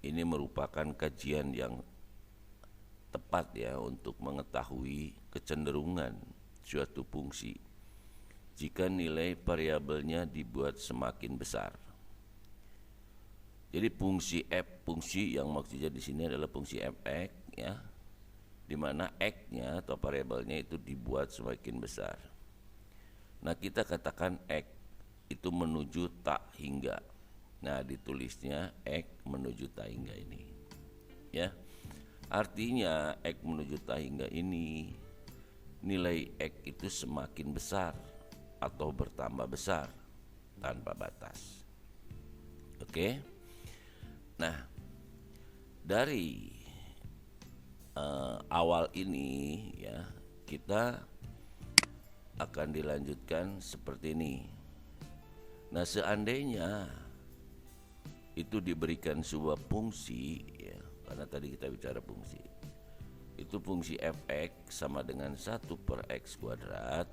ini merupakan kajian yang tepat ya untuk mengetahui kecenderungan suatu fungsi jika nilai variabelnya dibuat semakin besar. Jadi fungsi yang maksudnya di sini adalah fungsi f(x) ya, di mana x-nya atau variabelnya itu dibuat semakin besar. Nah, kita katakan x itu menuju tak hingga. Nah, ditulisnya x menuju tak hingga ini. Ya. Artinya x menuju tak hingga ini nilai x itu semakin besar atau bertambah besar tanpa batas. Oke. Nah, dari awal ini ya, kita akan dilanjutkan seperti ini. Nah, seandainya itu diberikan sebuah fungsi ya, karena tadi kita bicara fungsi, itu fungsi f(x) sama dengan 1 per x kuadrat.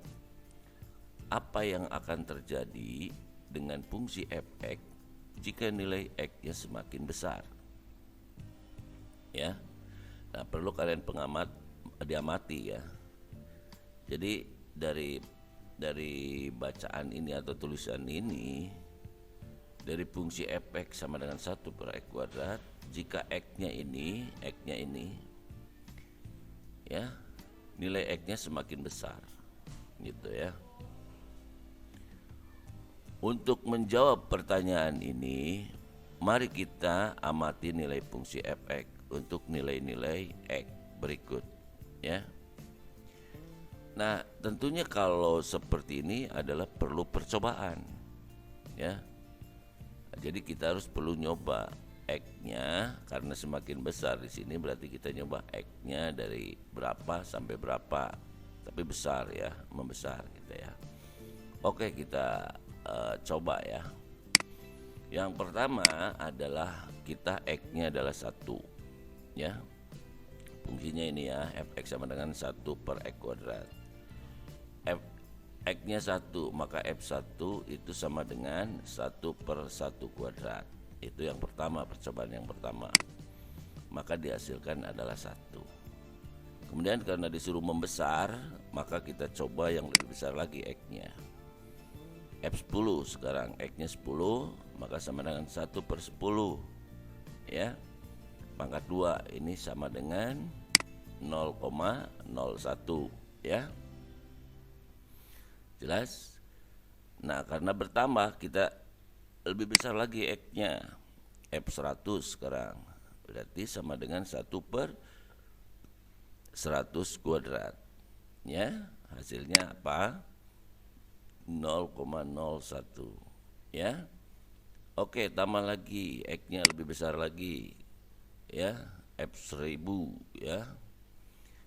Apa yang akan terjadi dengan fungsi f(x) jika nilai x-nya semakin besar? Ya. Nah, perlu kalian diamati ya. Jadi dari bacaan ini atau tulisan ini, dari fungsi f(x) sama dengan 1 per x kuadrat, jika x-nya ini ya, nilai x-nya semakin besar gitu ya. Untuk menjawab pertanyaan ini, mari kita amati nilai fungsi f(x) untuk nilai-nilai x berikut ya. Nah, tentunya kalau seperti ini adalah perlu percobaan ya. Jadi kita harus perlu nyoba x-nya, karena semakin besar di sini berarti kita nyoba x-nya dari berapa sampai berapa, tapi besar ya, membesar gitu ya. Oke, kita coba ya. Yang pertama adalah kita x-nya adalah 1 ya. Fungsinya ini ya, f(x) sama dengan 1 per x kuadrat. X-nya 1, maka f1 itu sama dengan 1 per 1 kuadrat. Itu yang pertama, percobaan yang pertama. Maka dihasilkan adalah 1. Kemudian karena disuruh membesar, maka kita coba yang lebih besar lagi x-nya. F10 sekarang, x-nya 10, maka sama dengan 1 per 10 ya. Pangkat 2 ini sama dengan 0,01 ya. Jelas? Nah, karena bertambah kita lebih besar lagi x-nya. F100 sekarang berarti sama dengan 1 per 100 kuadrat ya. Hasilnya apa? 0,01 ya. Oke, tambah lagi x-nya lebih besar lagi ya, F1000 ya.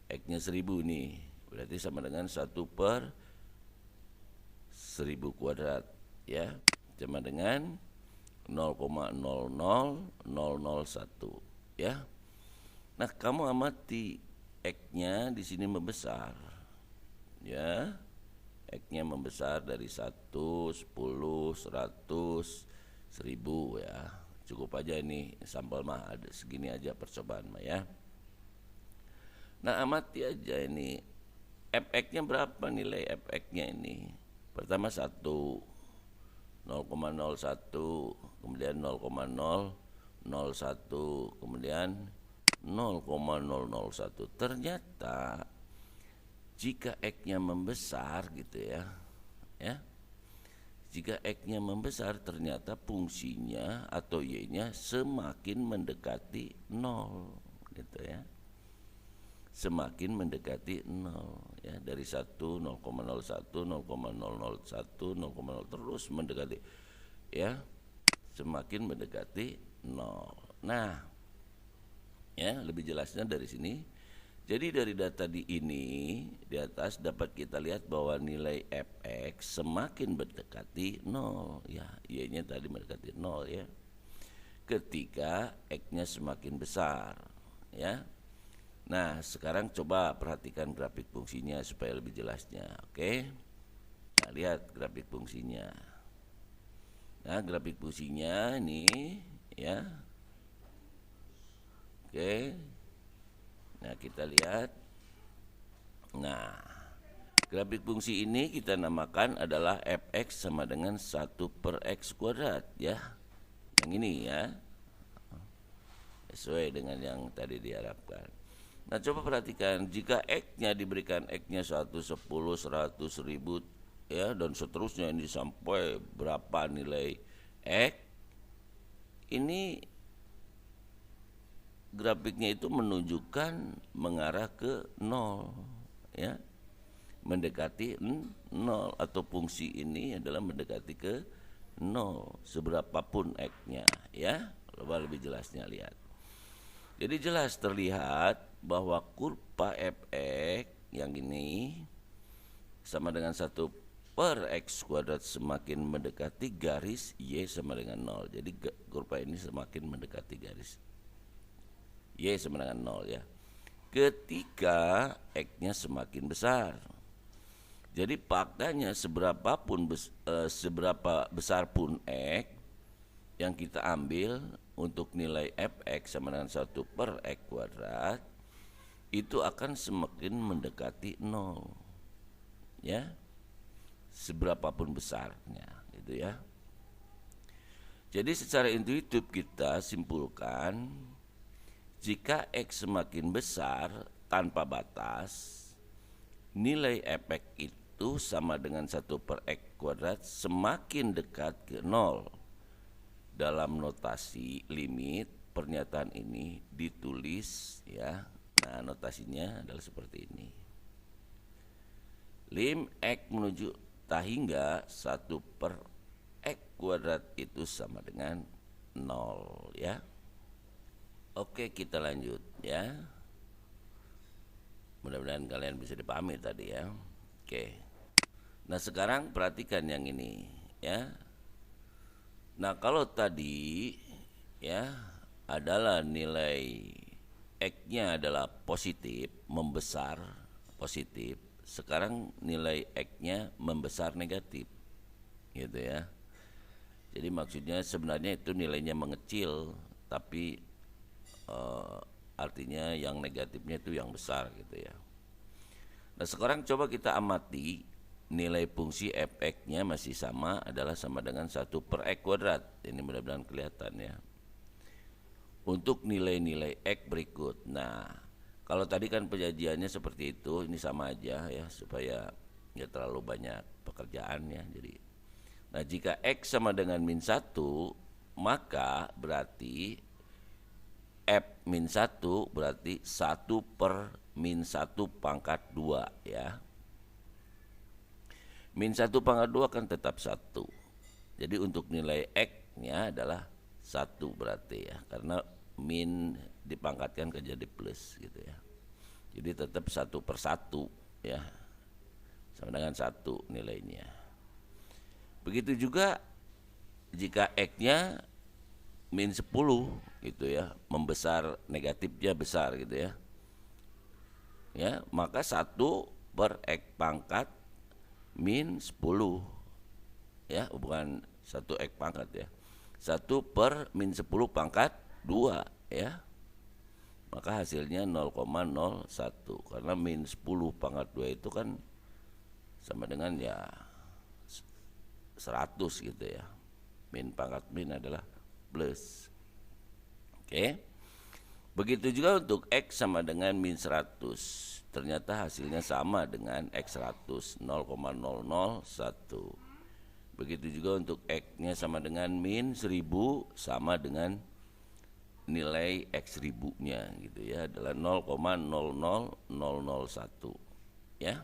X-nya 1000 nih, berarti sama dengan 1 per 1000 kuadrat ya, sama dengan 0,00001 ya. Nah, kamu amati x-nya di sini membesar ya. X-nya membesar dari 1, 10, 100, 1000 ya. Cukup aja ini sampel mah, ada segini aja percobaan mah ya. Nah, amati aja ini f(x)-nya berapa nilai f(x)-nya ini. Pertama 1, 0,01, kemudian 0,001, kemudian 0,001. Ternyata jika x-nya membesar gitu ya, jika x-nya membesar, ternyata fungsinya atau y-nya semakin mendekati 0 gitu ya. Semakin mendekati 0 ya, dari 1, 0,01, 0,001, 0,0 terus mendekati ya, semakin mendekati 0. Nah, ya, lebih jelasnya dari sini. Jadi dari data di atas dapat kita lihat bahwa nilai f(x) semakin mendekati 0 ya, y-nya tadi mendekati 0 ya, ketika x-nya semakin besar ya. Nah, sekarang coba perhatikan grafik fungsinya supaya lebih jelasnya. Oke. Nah, lihat grafik fungsinya. Nah, grafik fungsinya ini ya. Oke. Nah, kita lihat. Nah, grafik fungsi ini kita namakan adalah fx sama dengan 1 per x kuadrat ya. Yang ini ya. Sesuai dengan yang tadi diharapkan. Nah, coba perhatikan, jika X-nya diberikan X-nya 1, 10, 100, 1000 ya, dan seterusnya ini sampai berapa nilai X, ini grafiknya itu menunjukkan mengarah ke 0 ya. Mendekati 0, atau fungsi ini adalah mendekati ke 0 seberapapun X-nya ya. Coba lebih jelasnya lihat. Jadi jelas terlihat bahwa kurva fx yang ini sama dengan 1 per x kuadrat semakin mendekati garis y sama dengan 0. Jadi kurva ini semakin mendekati garis y sama dengan 0 ya. Ketika x-nya semakin besar. Jadi faktanya seberapa besar pun x yang kita ambil untuk nilai fx sama dengan 1 per x kuadrat itu akan semakin mendekati 0 ya, seberapapun besarnya gitu ya. Jadi secara intuitif kita simpulkan, jika x semakin besar tanpa batas, nilai fx itu sama dengan 1 per x kuadrat semakin dekat ke 0. Dalam notasi limit, pernyataan ini ditulis ya. Nah, notasinya adalah seperti ini. Lim x menuju tak hingga 1 per x kuadrat itu sama dengan 0 ya. Oke, kita lanjut ya. Mudah-mudahan kalian bisa dipahami tadi ya. Oke. Nah, sekarang perhatikan yang ini ya. Nah, kalau tadi ya adalah nilai X-nya adalah positif, membesar positif. Sekarang nilai X-nya membesar negatif. Gitu ya. Jadi maksudnya sebenarnya itu nilainya mengecil, tapi artinya yang negatifnya itu yang besar gitu ya. Nah, sekarang coba kita amati. Nilai fungsi fx-nya masih sama, adalah sama dengan 1 per x kuadrat. Ini mudah-mudahan kelihatan ya. Untuk nilai-nilai x berikut. Nah, kalau tadi kan penyajiannya seperti itu, ini sama aja ya, supaya nggak terlalu banyak pekerjaannya. Jadi, nah jika x sama dengan min 1, maka berarti f min 1 berarti 1 per min 1 pangkat 2 ya. Min 1 pangkat 2 kan tetap 1. Jadi untuk nilai X-nya adalah 1 berarti ya. Karena min dipangkatkan ke jadi plus gitu ya. Jadi tetap 1 per 1 ya. Sama dengan 1 nilainya. Begitu juga jika X-nya min 10 gitu ya. Membesar, negatifnya besar gitu ya. Ya, maka 1 per X pangkat min 10 ya, bukan 1 x pangkat ya, 1 per min 10 pangkat 2 ya, maka hasilnya 0,01 karena min 10 pangkat 2 itu kan sama dengan ya 100 gitu ya, min pangkat min adalah plus. Oke. Begitu juga untuk X sama dengan min 100. Ternyata hasilnya sama dengan X 100, 0,001. Begitu juga untuk X-nya sama dengan min 1000, sama dengan nilai X ribunya gitu ya, adalah 0,00001 ya.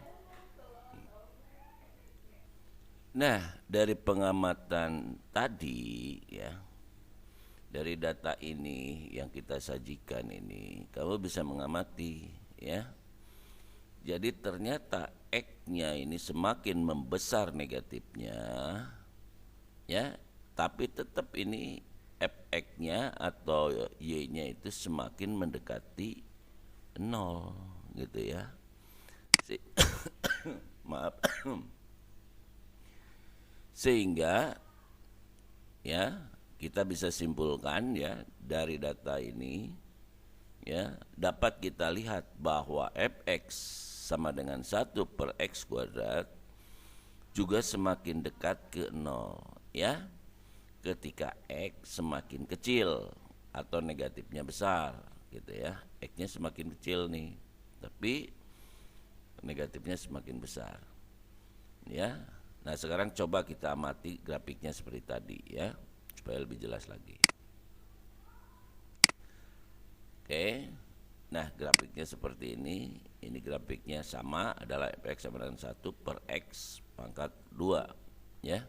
Nah, dari pengamatan tadi ya, dari data ini yang kita sajikan ini, kamu bisa mengamati ya. Jadi ternyata X-nya ini semakin membesar negatifnya ya, tapi tetap ini fx-nya atau y-nya itu semakin mendekati 0 gitu ya. Maaf. Sehingga ya kita bisa simpulkan ya dari data ini ya, dapat kita lihat bahwa fx sama dengan 1 per x kuadrat juga semakin dekat ke 0, ya, ketika x semakin kecil atau negatifnya besar, gitu ya. X-nya semakin kecil nih, tapi negatifnya semakin besar, ya. Nah, sekarang coba kita amati grafiknya seperti tadi, ya, supaya lebih jelas lagi. Oke. Nah, grafiknya seperti ini. Ini grafiknya sama, adalah fx sama dengan 1 per x pangkat 2, ya.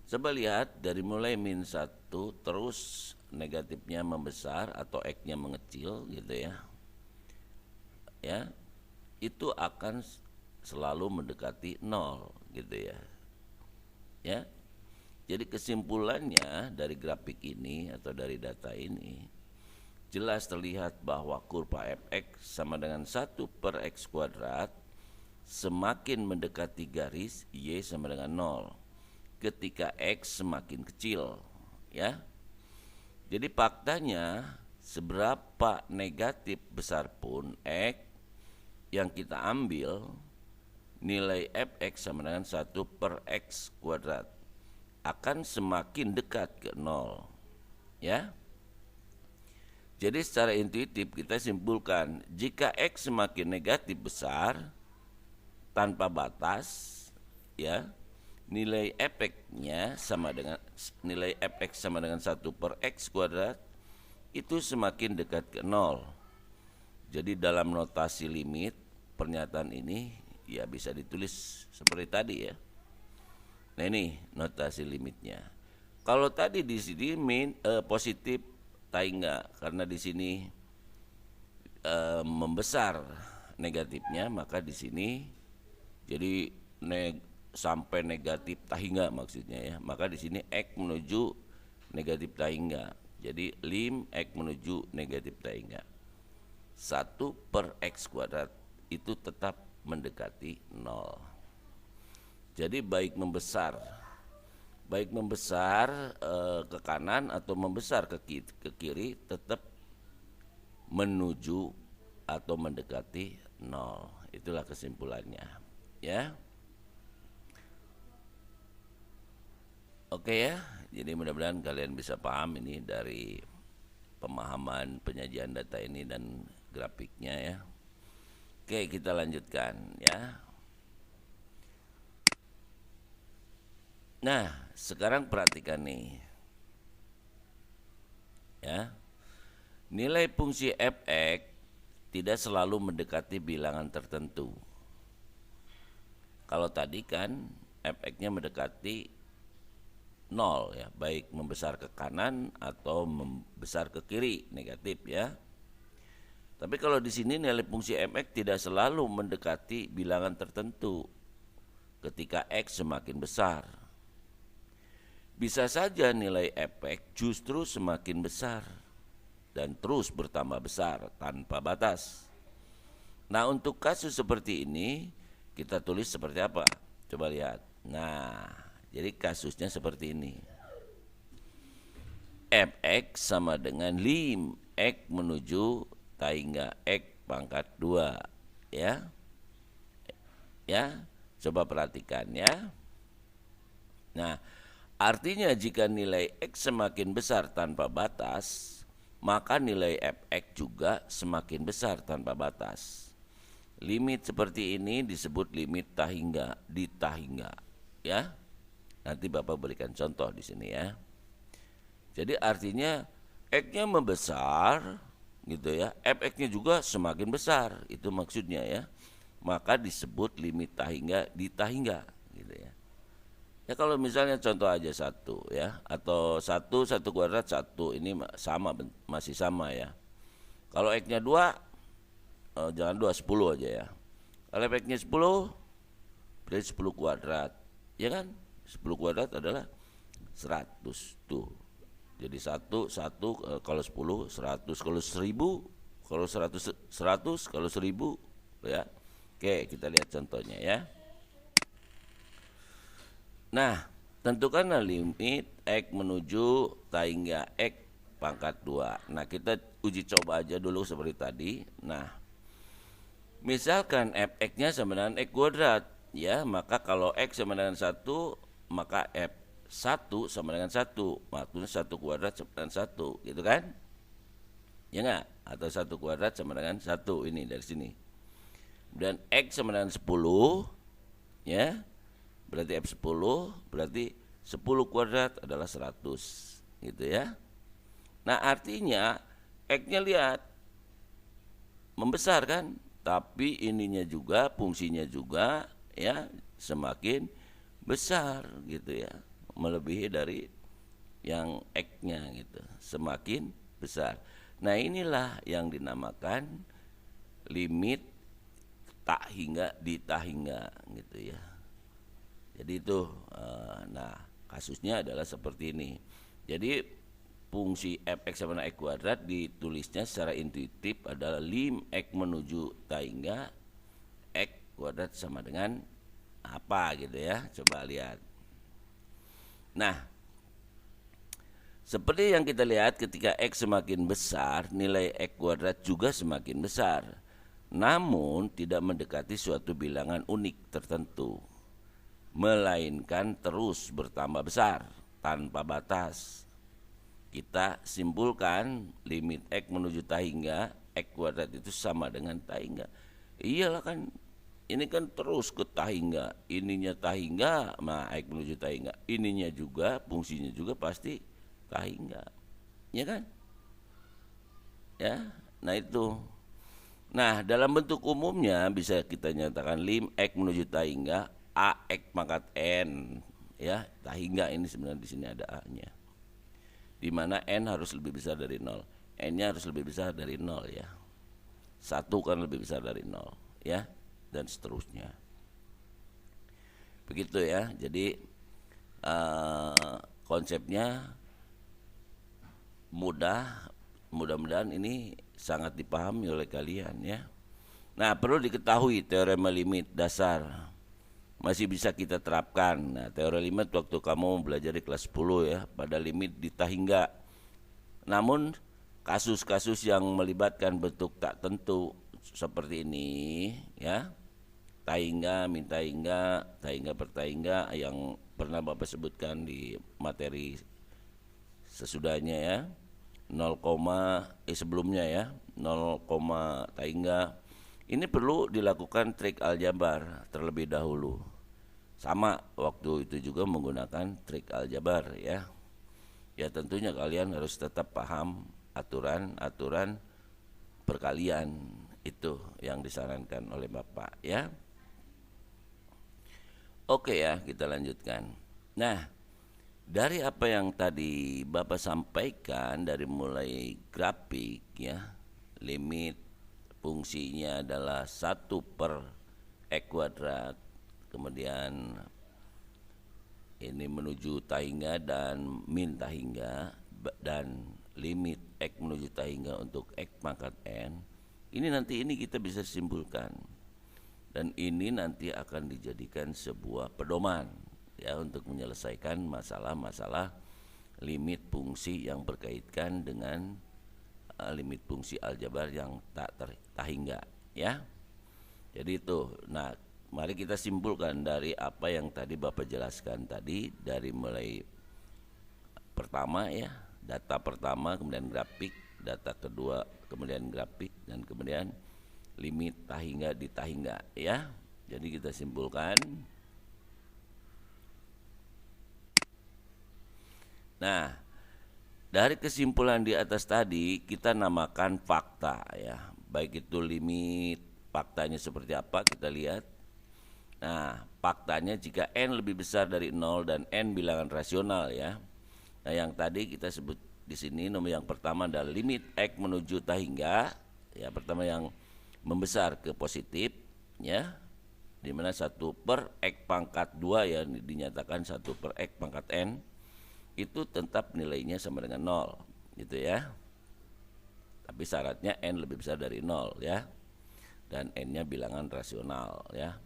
Coba lihat dari mulai min 1 terus negatifnya membesar atau x-nya mengecil, gitu ya. Ya. Itu akan selalu mendekati 0, gitu ya. Ya. Jadi kesimpulannya dari grafik ini atau dari data ini jelas terlihat bahwa kurva fx sama dengan 1 per x kuadrat semakin mendekati garis y sama dengan 0 ketika x semakin kecil, ya. Jadi faktanya seberapa negatif besar pun x yang kita ambil, nilai fx sama dengan 1 per x kuadrat akan semakin dekat ke 0, ya. Jadi secara intuitif kita simpulkan jika x semakin negatif besar tanpa batas, ya, nilai fx-nya sama dengan nilai fx sama dengan 1 per x kuadrat itu semakin dekat ke 0. Jadi dalam notasi limit pernyataan ini ya bisa ditulis seperti tadi, ya. Nah, ini notasi limitnya. Kalau tadi di sini positif enggak, karena di sini membesar negatifnya, maka di sini jadi sampai negatif enggak maksudnya, ya. Maka di sini x menuju negatif enggak. Jadi lim x menuju negatif enggak. 1 per x kuadrat itu tetap mendekati 0. Jadi baik membesar ke kanan atau membesar ke kiri tetap menuju atau mendekati 0. Itulah kesimpulannya, ya. Oke, ya. Jadi mudah-mudahan kalian bisa paham ini dari pemahaman penyajian data ini dan grafiknya, ya. Oke, kita lanjutkan, ya. Nah, sekarang perhatikan nih, ya. Nilai fungsi fx tidak selalu mendekati bilangan tertentu. Kalau tadi kan fx-nya mendekati 0, ya, baik membesar ke kanan atau membesar ke kiri negatif, ya. Tapi kalau di sini nilai fungsi fx tidak selalu mendekati bilangan tertentu ketika x semakin besar. Bisa saja nilai fx justru semakin besar dan terus bertambah besar tanpa batas. Nah, untuk kasus seperti ini kita tulis seperti apa? Coba lihat. Nah, jadi kasusnya seperti ini. Fx sama dengan lim x menuju hingga x pangkat 2, ya. Ya, coba perhatikan, ya. Nah, artinya jika nilai x semakin besar tanpa batas, maka nilai fx juga semakin besar tanpa batas. Limit seperti ini disebut limit tahingga, di tahingga, ya. Nanti Bapak berikan contoh di sini, ya. Jadi artinya x-nya membesar, gitu ya. Fx-nya juga semakin besar, itu maksudnya, ya. Maka disebut limit tahingga di tahingga, gitu ya. Ya, kalau misalnya contoh aja 1, ya, atau 1 kuadrat 1 ini sama, masih sama, ya. Kalau x-nya 2, jangan 2, 10 aja, ya. Kalau x-nya 10 berarti 10 kuadrat, ya kan? 10 kuadrat adalah 100 tuh. Jadi 1 kalau 10 100, kalau 1000 kalau 100 kalau 1000, ya. Oke, kita lihat contohnya, ya. Nah, tentukanlah limit x menuju hingga x pangkat 2. Nah, kita uji coba aja dulu seperti tadi. Nah, misalkan fx-nya sama dengan x kuadrat, ya, maka kalau x sama dengan 1, maka f1 sama dengan 1. Maksudnya 1 kuadrat sama dengan 1, gitu kan? Ya enggak? Atau 1 kuadrat sama dengan 1, ini dari sini. Dan x sama dengan 10, ya. Berarti F10, berarti 10 kuadrat adalah 100, gitu ya. Nah, artinya X-nya lihat membesar kan, tapi ininya juga, fungsinya juga ya semakin besar gitu ya, melebihi dari yang X-nya gitu, semakin besar. Nah, inilah yang dinamakan limit tak hingga di tak hingga gitu ya. Jadi itu, nah kasusnya adalah seperti ini. Jadi fungsi fx sama dengan x kuadrat ditulisnya secara intuitif adalah lim x menuju tak hingga x kuadrat sama dengan apa gitu ya. Coba lihat. Nah, seperti yang kita lihat ketika x semakin besar, nilai x kuadrat juga semakin besar. Namun tidak mendekati suatu bilangan unik tertentu, melainkan terus bertambah besar tanpa batas. Kita simpulkan limit x menuju tak hingga x kuadrat itu sama dengan tak hingga. Iyalah kan, ini kan terus ke tak hingga, ininya tak hingga, nah x menuju tak hingga, ininya juga, fungsinya juga pasti tak hingga, ya kan? Ya, nah itu. Nah, dalam bentuk umumnya bisa kita nyatakan lim x menuju tak hingga ax pangkat n, ya, tak hingga ini sebenarnya di sini ada a-nya, di mana n harus lebih besar dari 0, n-nya harus lebih besar dari 0 ya, 1 kan lebih besar dari 0 ya, dan seterusnya begitu ya. Jadi konsepnya mudah-mudahan ini sangat dipahami oleh kalian ya. Nah, perlu diketahui teorema limit dasar masih bisa kita terapkan. Nah, teori limit waktu kamu belajar di kelas 10 ya, pada limit di tak hingga. Namun kasus-kasus yang melibatkan bentuk tak tentu seperti ini ya, tak hingga, min tak hingga, tak hingga per tak hingga yang pernah Bapak sebutkan di materi sesudahnya ya, 0, sebelumnya ya, 0, tak hingga. Ini perlu dilakukan trik aljabar terlebih dahulu. Sama waktu itu juga menggunakan trik aljabar ya. Ya tentunya kalian harus tetap paham aturan-aturan perkalian itu yang disarankan oleh Bapak ya. Oke ya, kita lanjutkan. Nah, dari apa yang tadi Bapak sampaikan, dari mulai grafik ya, limit fungsinya adalah 1 per x kuadrat, kemudian ini menuju tak hingga dan min tak hingga, dan limit x menuju tak hingga untuk x pangkat n. Ini nanti kita bisa simpulkan, dan ini nanti akan dijadikan sebuah pedoman ya untuk menyelesaikan masalah-masalah limit fungsi yang berkaitan dengan limit fungsi aljabar yang tak hingga ya. Jadi itu. Nah, mari kita simpulkan dari apa yang tadi Bapak jelaskan tadi, dari mulai pertama ya, data pertama, kemudian grafik, data kedua, kemudian grafik, dan kemudian limit tak hingga di tak hingga ya. Jadi kita simpulkan. Nah, dari kesimpulan di atas tadi kita namakan fakta ya. Baik itu limit, faktanya seperti apa kita lihat. Nah, faktanya jika n lebih besar dari 0 dan n bilangan rasional ya. Nah, yang tadi kita sebut di sini nomor yang pertama adalah limit x menuju tak hingga ya, pertama yang membesar ke positif ya, di mana 1 per x pangkat 2 ya, dinyatakan 1 per x pangkat n itu tetap nilainya sama dengan 0 gitu ya. Tapi syaratnya n lebih besar dari 0 ya, dan n-nya bilangan rasional ya.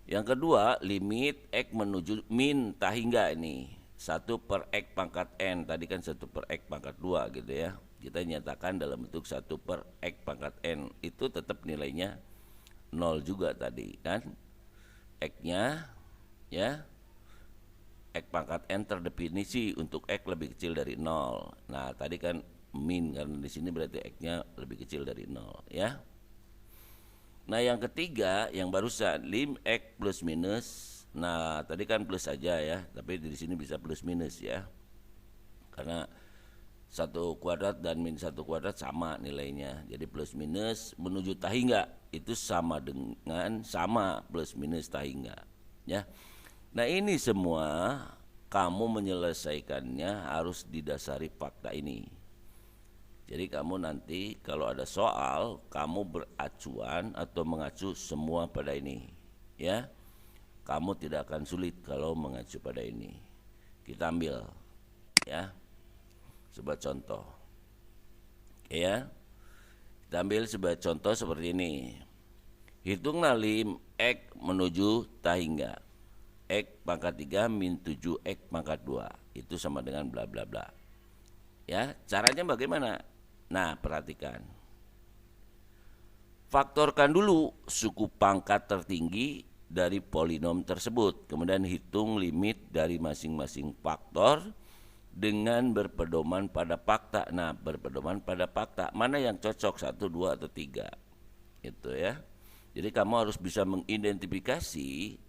Yang kedua, limit x menuju min tak hingga ini 1 per X pangkat N. Tadi kan 1 per X pangkat 2 gitu ya. Kita nyatakan dalam bentuk 1 per X pangkat N. Itu tetap nilainya 0 juga tadi kan. X-nya ya, X pangkat N terdefinisi untuk X lebih kecil dari 0. Nah tadi kan min, karena di sini berarti X-nya lebih kecil dari 0 ya. Nah yang ketiga yang barusan lim X plus minus. Nah tadi kan plus saja ya, tapi di sini bisa plus minus ya, karena 1 kuadrat dan min 1 kuadrat sama nilainya. Jadi plus minus menuju tahingga itu sama dengan sama plus minus tahingga ya. Nah ini semua kamu menyelesaikannya harus didasari fakta ini. Jadi kamu nanti kalau ada soal, kamu beracuan atau mengacu semua pada ini ya. Kamu tidak akan sulit kalau mengacu pada ini. Kita ambil ya sebuah contoh. Oke ya. Kita ambil sebuah contoh seperti ini. Hitunglah lim X menuju tahingga. X pangkat 3 min 7 X pangkat 2. Itu sama dengan bla bla bla. Ya, caranya bagaimana? Nah, perhatikan. Faktorkan dulu suku pangkat tertinggi dari polinom tersebut. Kemudian hitung limit dari masing-masing faktor dengan berpedoman pada fakta. Nah, berpedoman pada fakta. Mana yang cocok, 1, 2, atau 3. Itu ya. Jadi kamu harus bisa mengidentifikasi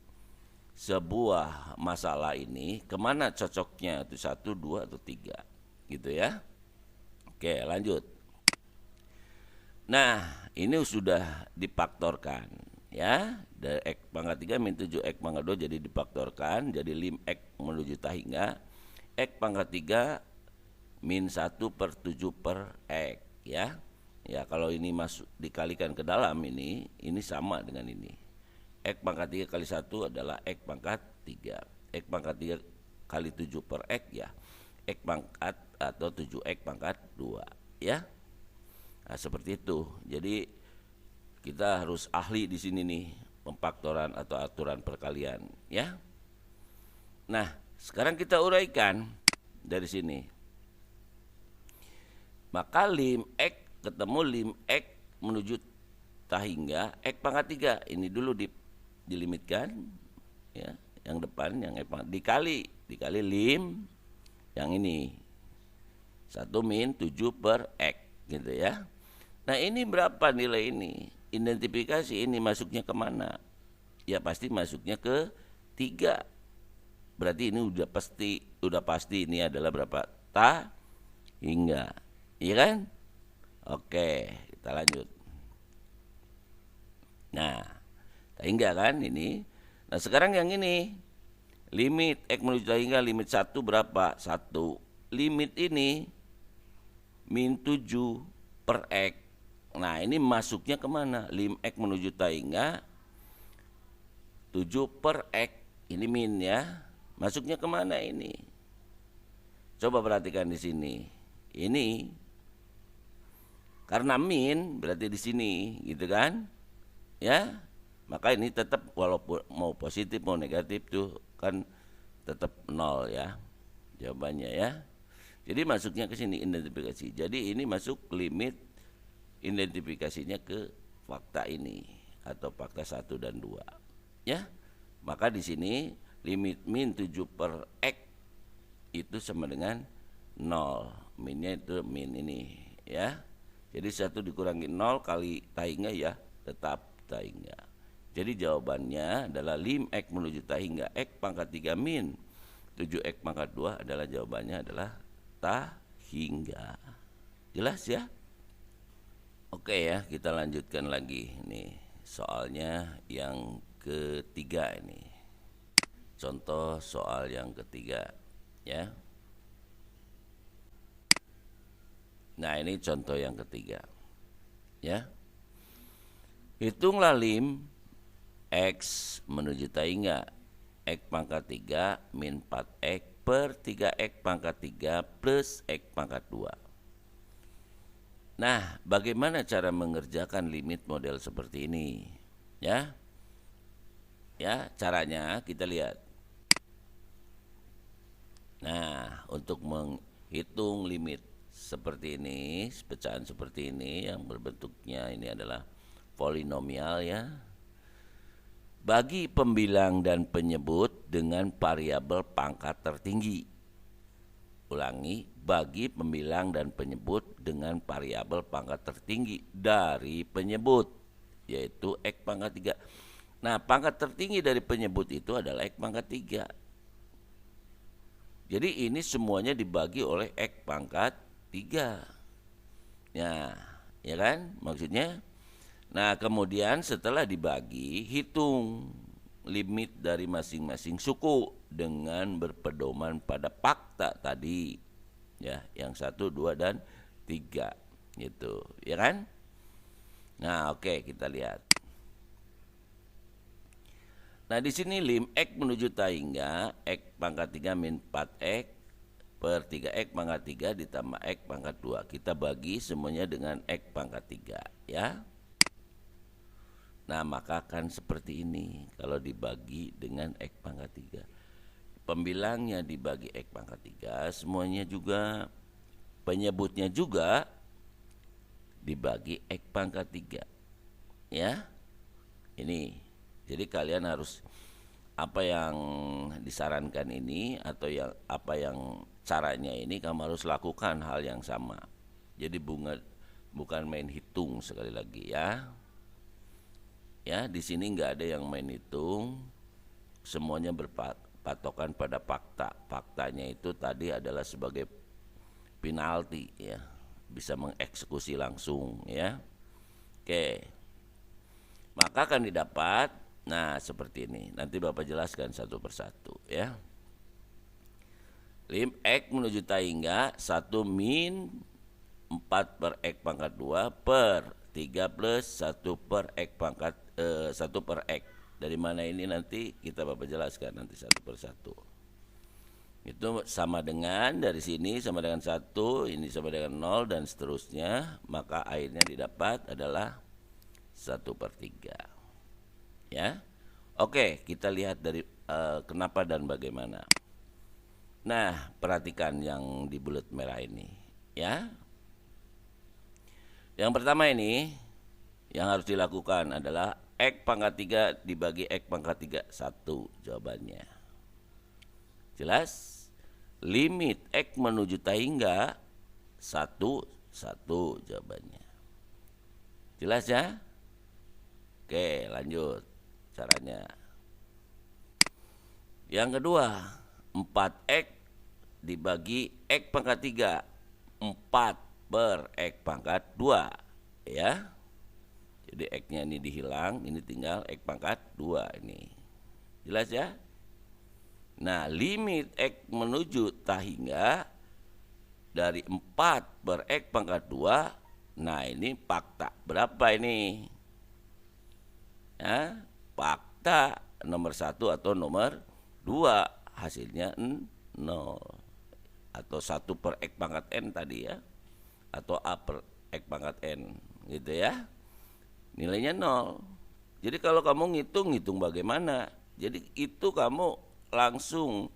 sebuah masalah ini kemana cocoknya, itu 1, 2, atau 3. Gitu ya. Oke, lanjut. Nah, ini sudah difaktorkan ya. Dari X pangkat 3 min 7 X pangkat 2 jadi difaktorkan. Jadi lim X menuju tahingga. X pangkat 3 min 1 per 7 per X ya. Ya kalau ini masuk dikalikan ke dalam ini sama dengan ini. X pangkat 3 kali 1 adalah X pangkat 3. X pangkat 3 kali 7 per X ya. X pangkat atau 7X pangkat 2 ya. Nah, seperti itu. Jadi kita harus ahli di sini nih, pemfaktoran atau aturan perkalian ya. Nah, sekarang kita uraikan dari sini. Maka lim X ketemu lim X menuju tahingga X pangkat 3. Ini dulu dilimitkan ya, yang depan yang X pangkat dikali lim yang ini 1 min 7 per X gitu ya. Nah ini berapa nilai ini? Identifikasi ini masuknya kemana? Ya pasti masuknya ke 3. Berarti ini udah pasti ini adalah berapa? Tahingga. Iya kan? Oke, kita lanjut. Nah, tahingga kan ini. Nah sekarang yang ini limit X menuju tahingga limit 1 berapa? 1. Limit ini min 7 per X. Nah ini masuknya kemana? Lim X menuju tahingga 7 per X. Ini min ya. Masuknya kemana ini? Coba perhatikan di sini. Ini karena min berarti di sini gitu kan? Ya. Maka ini tetap walaupun mau positif mau negatif tuh kan tetap 0 ya. Jawabannya ya. Jadi masuknya ke sini identifikasi. Jadi ini masuk limit identifikasinya ke fakta ini atau fakta 1 dan 2. Ya. Maka di sini limit min 7 per X itu sama dengan 0. Minnya itu min ini ya. Jadi 1 dikurangi 0 kali tahingga ya tetap tahingga. Jadi jawabannya adalah lim X menuju tahingga X pangkat 3 min 7X pangkat 2 adalah jawabannya adalah tahingga. Jelas ya? Oke ya, kita lanjutkan lagi nih soalnya yang ketiga ini. Contoh soal yang ketiga ya. Nah, ini contoh yang ketiga. Ya. Hitunglah lim X menuju tahingga X pangkat 3 min 4X per 3X pangkat 3 plus X pangkat 2. Nah, bagaimana cara mengerjakan limit model seperti ini? Ya. Ya, caranya kita lihat. Nah, untuk menghitung limit seperti ini, pecahan seperti ini yang berbentuknya ini adalah polinomial ya. Bagi pembilang dan penyebut dengan variabel pangkat tertinggi. Ulangi, bagi pembilang dan penyebut dengan variabel pangkat tertinggi dari penyebut, yaitu X pangkat 3. Nah, pangkat tertinggi dari penyebut itu adalah X pangkat 3. Jadi ini semuanya dibagi oleh X pangkat 3. Ya kan maksudnya? Nah, kemudian setelah dibagi, hitung limit dari masing-masing suku dengan berpedoman pada fakta tadi. Ya, yang 1, 2, dan 3 gitu, ya kan? Nah, oke, kita lihat. Nah, di sini lim X menuju tahingga X pangkat 3 min 4X per 3X pangkat 3 ditambah X pangkat 2. Kita bagi semuanya dengan X pangkat 3 ya. Nah, maka akan seperti ini kalau dibagi dengan X pangkat 3. Pembilangnya dibagi X pangkat 3, semuanya juga, penyebutnya juga dibagi X pangkat 3. Ya. Ini. Jadi kalian harus apa yang disarankan ini atau yang apa yang caranya ini kamu harus lakukan hal yang sama. Jadi bukan main hitung sekali lagi ya. Ya, di sini nggak ada yang main hitung, semuanya berpatokan pada fakta. Faktanya itu tadi adalah sebagai penalti ya, bisa mengeksekusi langsung ya. Oke, maka akan didapat, nah seperti ini. Nanti Bapak jelaskan satu persatu ya. Lim X menuju tahingga 1 min 4 per X pangkat 2 per 3 plus 1 per X pangkat 1 per X. Dari mana ini nanti kita Bapak jelaskan nanti satu per satu. Itu sama dengan dari sini sama dengan 1, ini sama dengan 0 dan seterusnya. Maka akhirnya didapat adalah 1 per 3. Ya. Oke, kita lihat dari kenapa dan bagaimana. Nah, perhatikan yang di bulat merah ini ya. Yang pertama ini yang harus dilakukan adalah X pangkat 3 dibagi X pangkat 3, 1 jawabannya. Jelas? Limit X menuju tahingga 1, 1 jawabannya. Jelas ya? Oke, lanjut caranya. Yang kedua, 4X dibagi X pangkat 3, 4 per X pangkat 2 ya. Jadi X-nya ini dihilang, ini tinggal X pangkat 2 ini. Jelas ya? Nah, limit X menuju tahingga dari 4 per X pangkat 2. Nah, ini fakta. Berapa ini? Ya, fakta nomor 1 atau nomor 2. Hasilnya 0. Atau 1 per X pangkat N tadi ya. Atau A per X pangkat N gitu ya, nilainya 0. Jadi kalau kamu ngitung bagaimana, jadi itu kamu langsung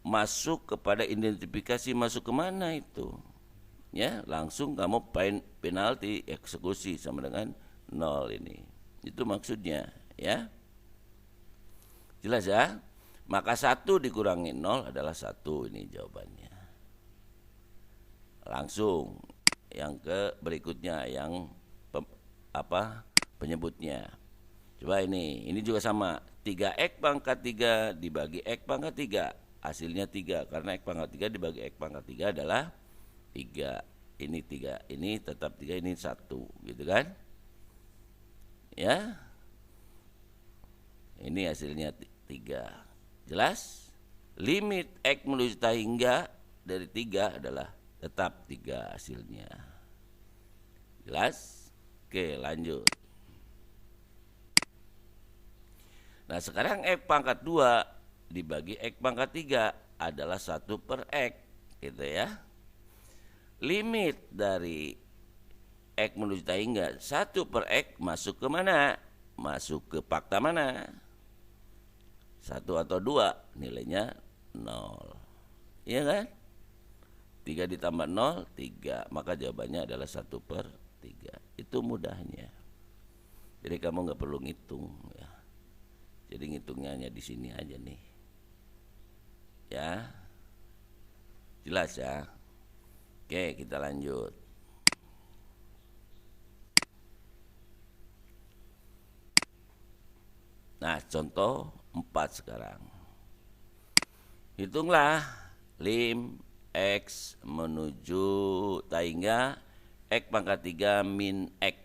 masuk kepada identifikasi masuk kemana itu ya, langsung kamu penalti eksekusi sama dengan 0 ini, itu maksudnya ya. Jelas ya. Maka 1 dikurangi 0 adalah 1, ini jawabannya. Langsung yang ke berikutnya yang penyebutnya. Coba ini juga sama. 3X pangkat 3 dibagi X pangkat 3. Hasilnya 3 karena X pangkat 3 dibagi X pangkat 3 adalah 3. Ini 3, ini tetap 3, ini 1 gitu kan? Ya. Ini hasilnya 3. Jelas? Limit X menuju tahingga dari 3 adalah tetap 3 hasilnya. Jelas? Oke, lanjut. Nah, sekarang X pangkat 2 dibagi X pangkat 3 adalah 1 per X gitu ya. Limit dari X menuju tahingga 1 per X masuk ke mana? Masuk ke fakta mana? 1 atau 2, nilainya 0. Iya kan? 3 ditambah 0, 3. Maka jawabannya adalah 1/3. Itu mudahnya. Jadi kamu nggak perlu ngitung ya. Jadi ngitungnya hanya di sini aja nih. Ya. Jelas ya? Oke, kita lanjut. Nah, contoh 4 sekarang. Hitunglah lim X menuju hingga X pangkat 3 min X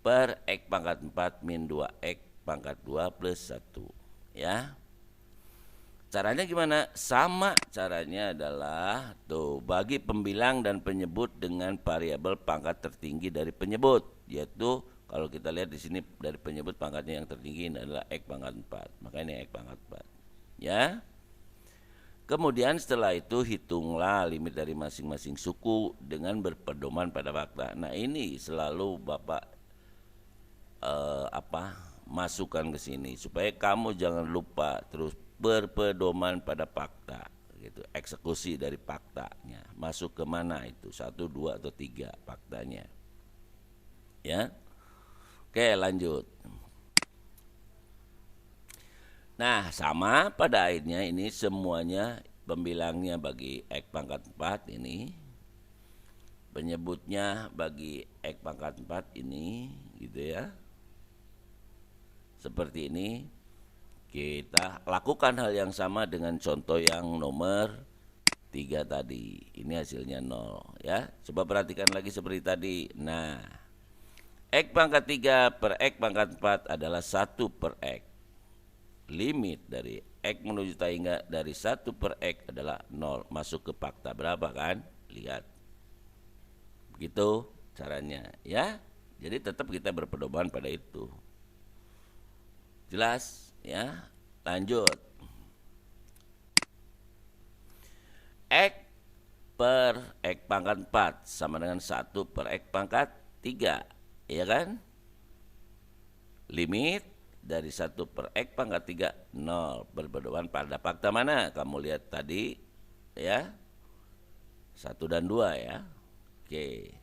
per X pangkat 4 min 2X pangkat 2 plus 1. Ya. Caranya gimana? Sama, caranya adalah tuh bagi pembilang dan penyebut dengan variabel pangkat tertinggi dari penyebut, yaitu kalau kita lihat di sini dari penyebut pangkatnya yang tertinggi adalah X pangkat 4. Maka ini X pangkat 4. Ya. Kemudian setelah itu hitunglah limit dari masing-masing suku dengan berpedoman pada fakta. Nah, ini selalu Bapak masukkan ke sini supaya kamu jangan lupa terus berpedoman pada fakta gitu. Eksekusi dari faktanya. Masuk ke mana itu? 1, 2 atau 3 faktanya. Ya. Oke, lanjut. Nah, sama pada akhirnya ini semuanya pembilangnya bagi X pangkat 4 ini. Penyebutnya bagi X pangkat 4 ini gitu ya. Seperti ini. Kita lakukan hal yang sama dengan contoh yang nomor 3 tadi. Ini hasilnya 0 ya. Coba perhatikan lagi seperti tadi. Nah, X pangkat 3 per X pangkat 4 adalah 1/X. Limit dari X menuju hingga dari 1/X adalah 0. Masuk ke fakta berapa kan? Lihat. Begitu caranya ya. Jadi tetap kita berpedoman pada itu. Jelas ya. Lanjut. X per X pangkat 4 sama dengan 1/X pangkat 3. Iya kan? Limit dari 1/X pangkat 3 0. Berpedoman pada fakta mana? Kamu lihat tadi ya. 1 dan 2 ya. Oke.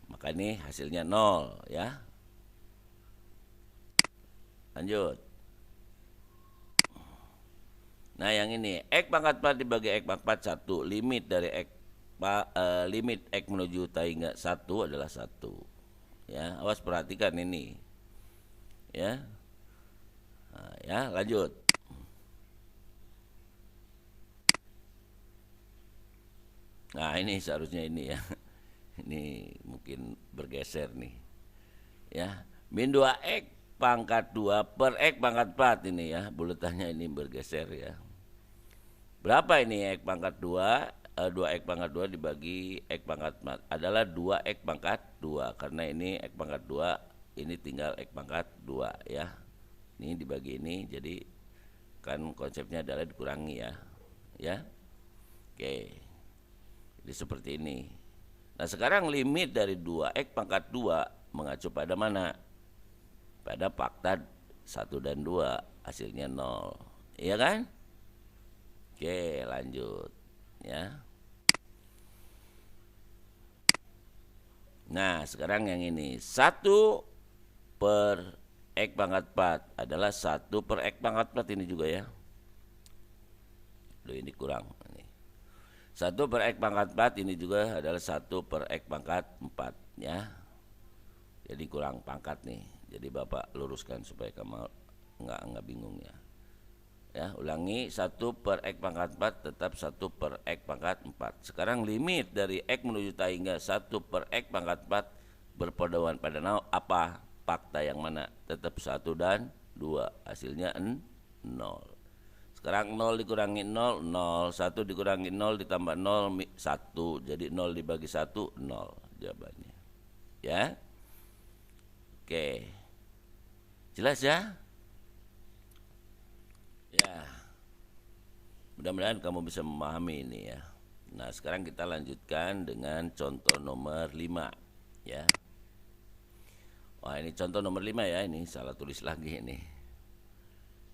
Maka ini hasilnya 0 ya. Lanjut. Nah, yang ini X pangkat 4 dibagi X pangkat 1. Limit dari limit X menuju hingga 1 adalah 1. Ya, awas perhatikan ini. Ya. Nah, ya, lanjut. Nah, ini seharusnya ini ya. Ini mungkin bergeser nih. Ya, min 2X pangkat 2 per X pangkat 4 ini ya. Bulatannya ini bergeser ya. Berapa ini X pangkat 2? 2X pangkat 2 dibagi X pangkat 4 adalah 2X pangkat 2. Karena ini X pangkat 2, ini tinggal X pangkat 2 ya. Ini dibagi ini, jadi kan konsepnya adalah dikurangi ya. Ya. Oke. Jadi seperti ini. Nah, sekarang limit dari 2X pangkat 2 mengacu pada mana? Pada fakta 1 dan 2, hasilnya 0. Iya kan? Oke, lanjut ya. Nah, sekarang yang ini 1/X pangkat 4 adalah 1/X pangkat 4 ini juga ya. Loh, ini kurang ini. 1/X pangkat 4 ini juga adalah 1/X pangkat 4 ya. Jadi kurang pangkat nih. Jadi Bapak luruskan supaya kamu nggak bingung ya. Ya, ulangi 1/X pangkat 4 tetap 1/X pangkat 4. Sekarang limit dari X menuju hingga 1/X pangkat 4 berpedoman pada apa? Fakta yang mana? Tetap 1 dan 2. Hasilnya 0. Sekarang 0 dikurangi 0, 0. 1 dikurangi 0 ditambah 0, 1. Jadi 0 dibagi 1, 0 jawabannya. Ya. Oke. Jelas ya? Ya, mudah-mudahan kamu bisa memahami ini ya. Nah, sekarang kita lanjutkan dengan contoh nomor 5 ya. Wah, ini contoh nomor 5 ya, ini salah tulis lagi ini.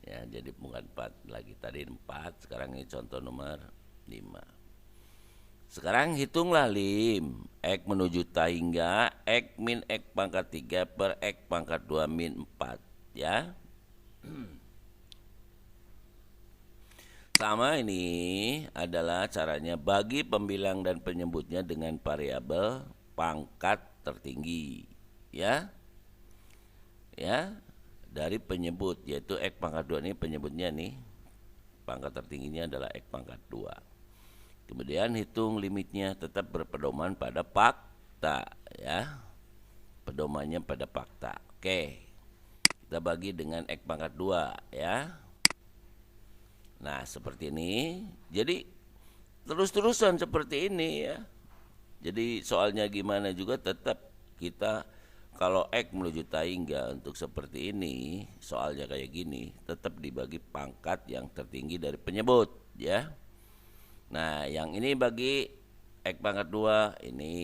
Ya, jadi bukan 4 lagi, tadi 4, sekarang ini contoh nomor 5. Sekarang hitunglah lim X menuju tahingga X min X pangkat 3 per X pangkat 2 min 4 ya. Sama, ini adalah caranya bagi pembilang dan penyebutnya dengan variabel pangkat tertinggi ya. Ya, dari penyebut yaitu X pangkat 2 ini penyebutnya nih. Pangkat tertingginya adalah X pangkat 2. Kemudian hitung limitnya, tetap berpedoman pada fakta ya. Pedomannya pada fakta. Oke. Kita bagi dengan X pangkat 2 ya. Nah, seperti ini. Jadi terus-terusan seperti ini ya. Jadi soalnya gimana juga tetap kita kalau X menuju tahingga untuk seperti ini, soalnya kayak gini, tetap dibagi pangkat yang tertinggi dari penyebut ya. Nah, yang ini bagi X pangkat 2 ini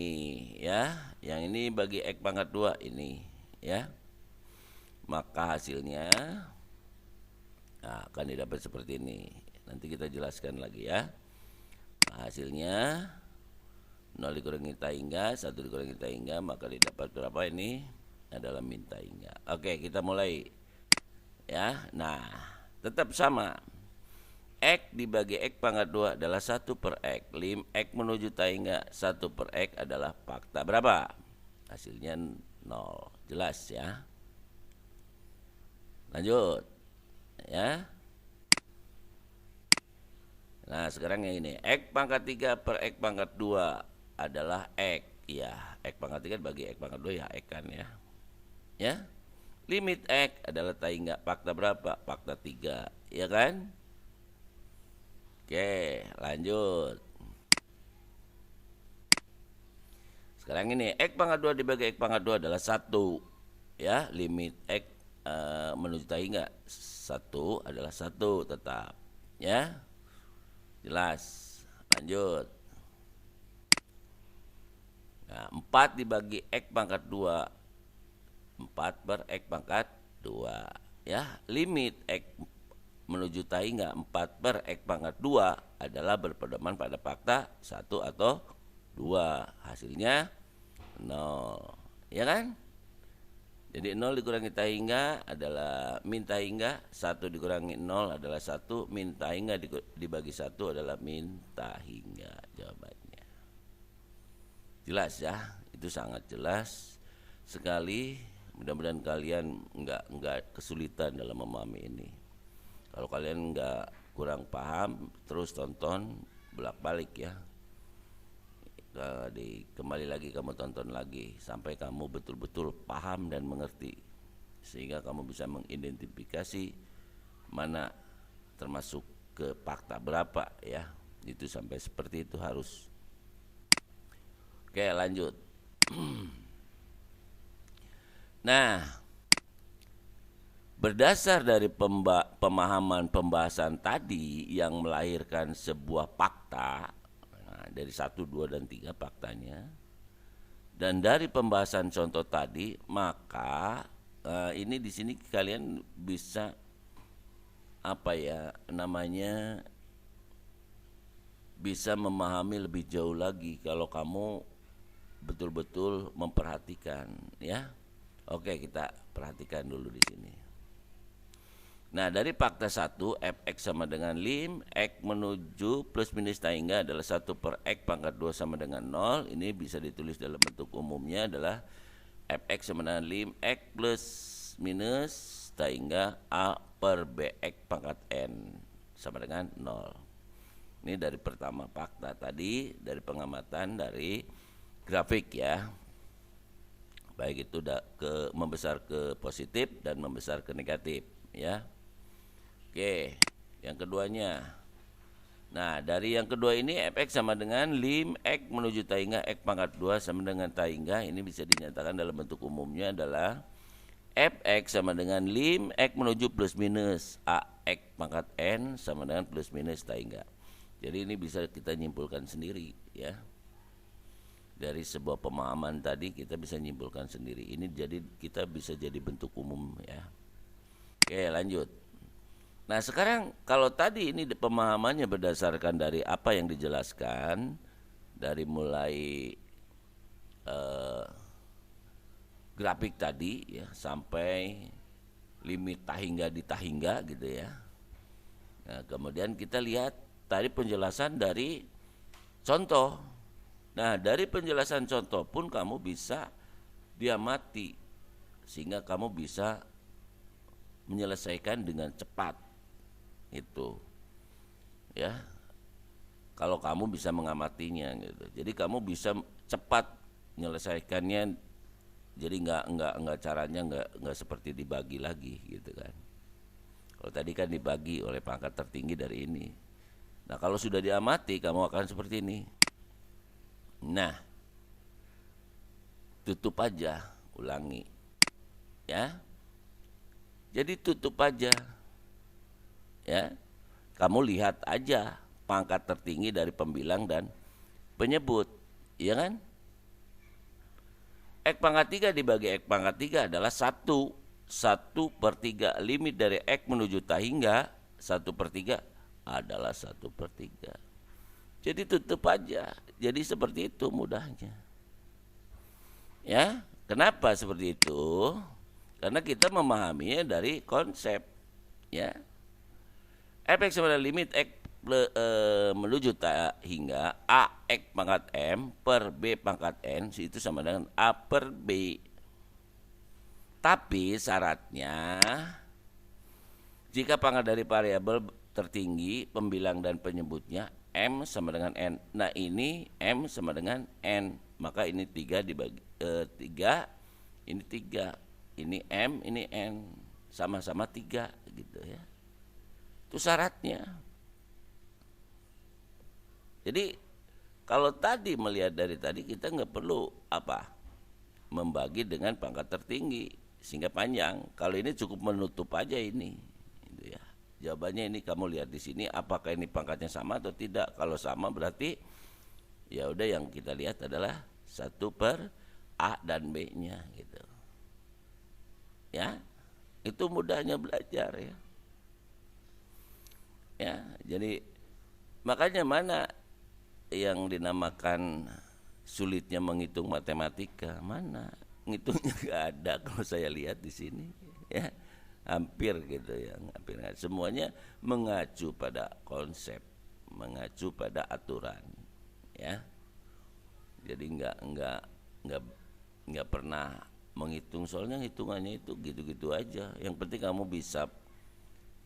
ya. Yang ini bagi X pangkat 2 ini ya. Maka hasilnya akan didapat seperti ini. Nanti kita jelaskan lagi ya. Nah, hasilnya 0 dikurangi tahingga, 1 dikurangi tahingga, maka didapat berapa ini? Adalah min tahingga. Oke, kita mulai ya. Nah, tetap sama. X dibagi X pangkat 2 adalah 1 per X. Lim X menuju tahingga 1 per X adalah fakta berapa? Hasilnya 0. Jelas ya. Lanjut ya. Nah, sekarang yang ini X pangkat 3 per X pangkat 2 adalah X. Ya, X pangkat 3 bagi X pangkat 2 ya X kan ya. Ya. Limit X adalah tahingga fakta berapa? Fakta 3 ya kan. Oke, lanjut. Sekarang ini X pangkat 2 dibagi X pangkat 2 adalah 1 ya. Limit X menuju tahingga 1 adalah 1 tetap ya. Jelas. Lanjut. Nah, 4 dibagi X pangkat 2 4 per X pangkat 2 ya. Limit X menuju tahingga 4 per X pangkat 2 adalah berpedoman pada fakta 1 atau 2. Hasilnya 0 ya kan. Jadi 0 dikurangi tahingga adalah min tahingga, 1 dikurangi 0 adalah 1, min tahingga dibagi 1 adalah min tahingga jawabannya. Jelas ya, itu sangat jelas sekali. Mudah-mudahan kalian nggak kesulitan dalam memahami ini. Kalau kalian nggak kurang paham, terus tonton bolak-balik ya. Kembali lagi kamu tonton lagi sampai kamu betul-betul paham dan mengerti, sehingga kamu bisa mengidentifikasi mana termasuk ke fakta berapa ya. Itu sampai seperti itu harus. Oke, lanjut. Nah, berdasar dari pemahaman pembahasan tadi yang melahirkan sebuah fakta, nah, dari 1, 2, dan 3 faktanya, dan dari pembahasan contoh tadi, maka ini di sini kalian bisa bisa memahami lebih jauh lagi kalau kamu betul-betul memperhatikan ya. Oke, kita perhatikan dulu di sini. Nah, dari fakta 1, fx sama dengan lim x menuju plus minus tahingga adalah 1 per x pangkat 2 sama dengan 0. Ini bisa ditulis dalam bentuk umumnya adalah fx sama dengan lim x plus minus tahingga a per bx pangkat n sama dengan 0. Ini dari pertama fakta tadi, dari pengamatan dari grafik ya. Baik itu membesar ke positif dan membesar ke negatif ya. Oke, yang keduanya. Nah, dari yang kedua ini fx sama dengan lim x menuju tahingga x pangkat 2 sama dengan tahingga. Ini bisa dinyatakan dalam bentuk umumnya adalah fx sama dengan lim x menuju plus minus a x pangkat n sama dengan plus minus tahingga. Jadi ini bisa kita nyimpulkan sendiri ya. Dari sebuah pemahaman tadi kita bisa nyimpulkan sendiri. Ini jadi kita bisa jadi bentuk umum ya. Oke, lanjut. Nah sekarang kalau tadi ini pemahamannya berdasarkan dari apa yang dijelaskan, dari mulai grafik tadi ya sampai limit tahingga di tahingga gitu ya. Nah kemudian kita lihat tadi penjelasan dari contoh. Nah dari penjelasan contoh pun kamu bisa diamati sehingga kamu bisa menyelesaikan dengan cepat itu ya, kalau kamu bisa mengamatinya gitu. Jadi kamu bisa cepat menyelesaikannya, jadi nggak caranya nggak seperti dibagi lagi gitu kan. Kalau tadi kan dibagi oleh pangkat tertinggi dari ini. Nah kalau sudah diamati kamu akan seperti ini. Nah tutup aja, ulangi ya. Jadi tutup aja ya, kamu lihat aja pangkat tertinggi dari pembilang dan penyebut, ya kan? X pangkat 3 dibagi X pangkat 3 adalah 1/3. Limit dari X menuju tahingga 1/3 adalah 1/3. Jadi tutup aja. Jadi seperti itu mudahnya. Ya, kenapa seperti itu? Karena kita memahaminya dari konsep, ya. F(x) sama dengan limit X menuju hingga AX pangkat M per B pangkat N itu sama dengan A per B. Tapi syaratnya jika pangkat dari variabel tertinggi pembilang dan penyebutnya M sama dengan N. Nah ini M sama dengan N, maka ini 3 dibagi 3, ini 3, ini M, ini N, sama-sama 3 gitu ya. Itu syaratnya. Jadi kalau tadi melihat dari tadi kita nggak perlu membagi dengan pangkat tertinggi sehingga panjang. Kalau ini cukup menutup aja ini, gitu ya. Jawabannya ini kamu lihat di sini apakah ini pangkatnya sama atau tidak. Kalau sama berarti ya udah yang kita lihat adalah 1/A dan B-nya gitu. Ya, itu mudahnya belajar ya. Ya, jadi makanya mana yang dinamakan sulitnya menghitung matematika, mana ngitungnya nggak ada kalau saya lihat di sini ya, hampir gitu ya, hampir semuanya mengacu pada konsep, mengacu pada aturan ya. Jadi nggak pernah menghitung, soalnya hitungannya itu gitu-gitu aja. Yang penting kamu bisa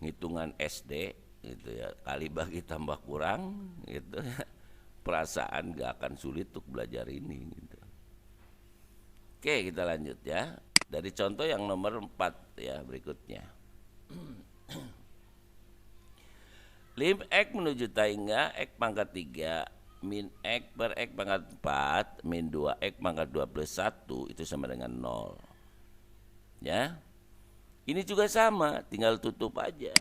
hitungan SD gitu ya, kali bagi tambah kurang gitu ya, perasaan gak akan sulit untuk belajar ini gitu. Oke, kita lanjut ya dari contoh yang nomor 4 ya, berikutnya. Lim X menuju tahingga X pangkat 3 min X per X pangkat 4 min 2X pangkat 2 plus 1 itu sama dengan 0 ya. Ini juga sama, tinggal tutup aja.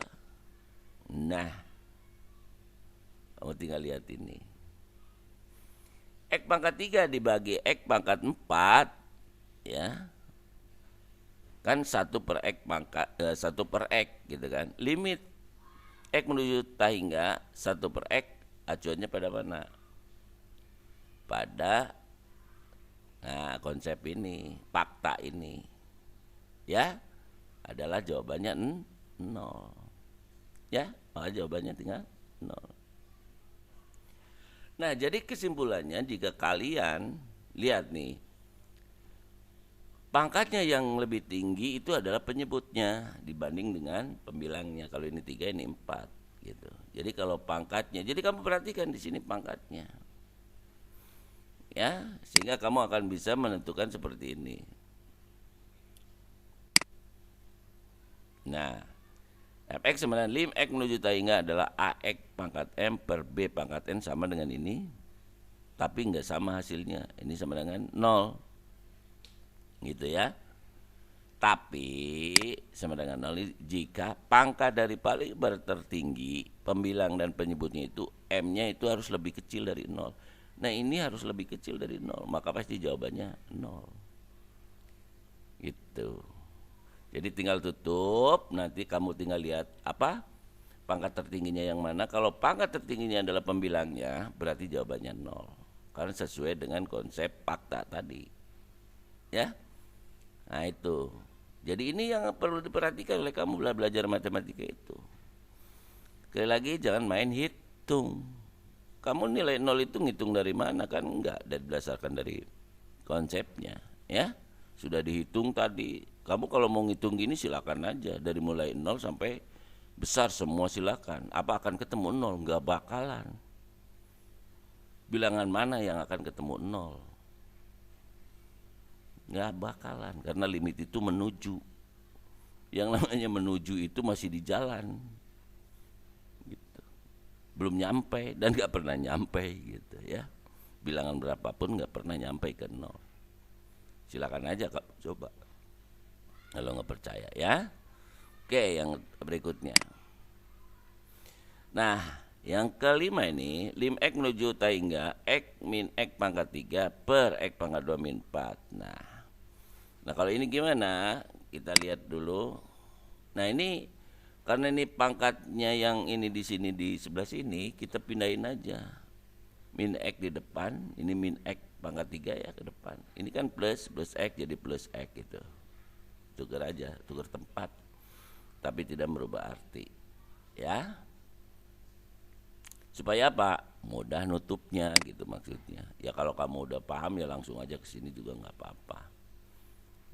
Nah, kamu tinggal lihat ini. X pangkat 3 dibagi X pangkat 4 ya. Kan 1/X pangkat 1/X gitu kan. Limit X menuju tahingga 1/X acuannya pada mana? Pada konsep ini, fakta ini. Ya, adalah jawabannya 0. Ya, maka jawabannya tinggal 0. Nah, jadi kesimpulannya jika kalian lihat nih, pangkatnya yang lebih tinggi itu adalah penyebutnya dibanding dengan pembilangnya. Kalau ini 3, ini 4 gitu. Jadi kalau pangkatnya, jadi kamu perhatikan di sini pangkatnya. Ya, sehingga kamu akan bisa menentukan seperti ini. Nah, Fx sama dengan lim X menuju tahingga adalah AX pangkat M per B pangkat N sama dengan ini. Tapi enggak sama hasilnya. Ini sama dengan 0. Gitu ya. Tapi sama dengan 0 jika pangkat dari paling tertinggi pembilang dan penyebutnya itu M-nya itu harus lebih kecil dari 0. Nah ini harus lebih kecil dari 0, maka pasti jawabannya 0. Gitu. Jadi tinggal tutup, nanti kamu tinggal lihat apa pangkat tertingginya yang mana. Kalau pangkat tertingginya adalah pembilangnya, berarti jawabannya 0. Karena sesuai dengan konsep fakta tadi. Ya. Nah itu. Jadi ini yang perlu diperhatikan oleh kamu belajar matematika itu. Sekali lagi jangan main hitung. Kamu nilai 0 itu ngitung dari mana? Kan enggak, berdasarkan dari konsepnya. Ya. Sudah dihitung tadi. Kamu kalau mau ngitung gini silakan aja. Dari mulai 0 sampai besar semua silakan. Apa akan ketemu 0? Enggak bakalan. Bilangan mana yang akan ketemu 0? Enggak bakalan. Karena limit itu menuju. Yang namanya menuju itu masih di jalan. Gitu. Belum nyampe dan enggak pernah nyampe gitu ya. Bilangan berapapun enggak pernah nyampe ke 0. Silakan aja Kak, coba. Kalau nggak percaya ya. Oke, yang berikutnya. Nah, yang kelima ini, lim X menuju tahingga X min X pangkat 3 per X pangkat 2 min 4. Nah kalau ini gimana? Kita lihat dulu. Nah ini, karena ini pangkatnya yang ini di sini di sebelah sini, kita pindahin aja. Min X di depan, ini min X pangkat 3 ya ke depan. Ini kan plus X jadi plus X gitu. Tukar aja, tukar tempat, tapi tidak merubah arti, ya. Supaya apa? Mudah nutupnya gitu maksudnya. Ya kalau kamu udah paham ya langsung aja ke sini juga nggak apa-apa,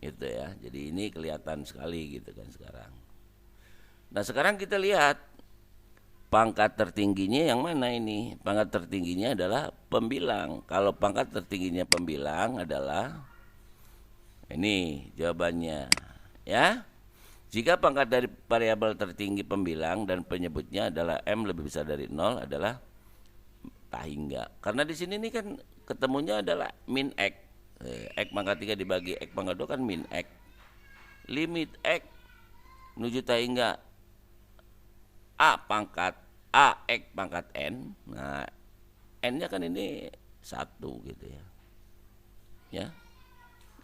gitu ya. Jadi ini kelihatan sekali gitu kan sekarang. Nah sekarang kita lihat pangkat tertingginya yang mana ini? Pangkat tertingginya adalah pembilang. Kalau pangkat tertingginya pembilang adalah ini jawabannya. Ya, jika pangkat dari variabel tertinggi pembilang dan penyebutnya adalah M lebih besar dari 0 adalah tahingga. Karena di sini nih kan ketemunya adalah min X. X pangkat 3 dibagi X pangkat 2 kan min X. Limit X menuju tahingga X pangkat N. Nah, N-nya kan ini 1 gitu ya. Ya.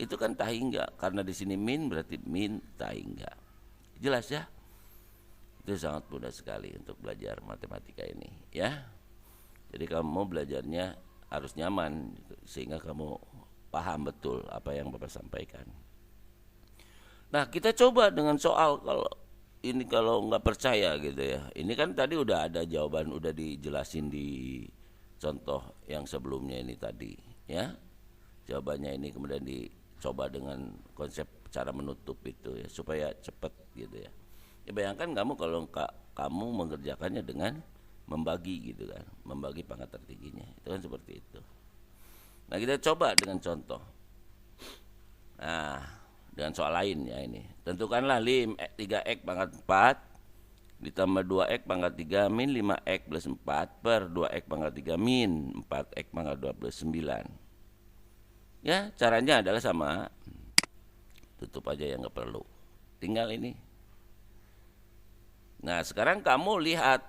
Itu kan tahingga, karena di sini min berarti min tahingga. Jelas ya? Itu sangat mudah sekali untuk belajar matematika ini ya. Jadi kamu belajarnya harus nyaman sehingga kamu paham betul apa yang Bapak sampaikan. Nah kita coba dengan soal, kalau nggak percaya gitu ya. Ini kan tadi udah ada jawaban, udah dijelasin di contoh yang sebelumnya ini tadi ya. Jawabannya ini kemudian dicoba dengan konsep cara menutup itu ya supaya cepat gitu ya. Ya bayangkan kamu kalau kamu mengerjakannya dengan membagi gitu kan, membagi pangkat tertingginya. Itu kan seperti itu. Nah, kita coba dengan contoh. Nah, dengan soal lain ya ini. Tentukanlah lim 3x pangkat 4 ditambah 2x pangkat 3 min 5x plus 4 per 2x pangkat 3 min 4x pangkat 2 plus 9. Ya, caranya adalah sama. Tutup aja yang nggak perlu. Tinggal ini. Nah, sekarang kamu lihat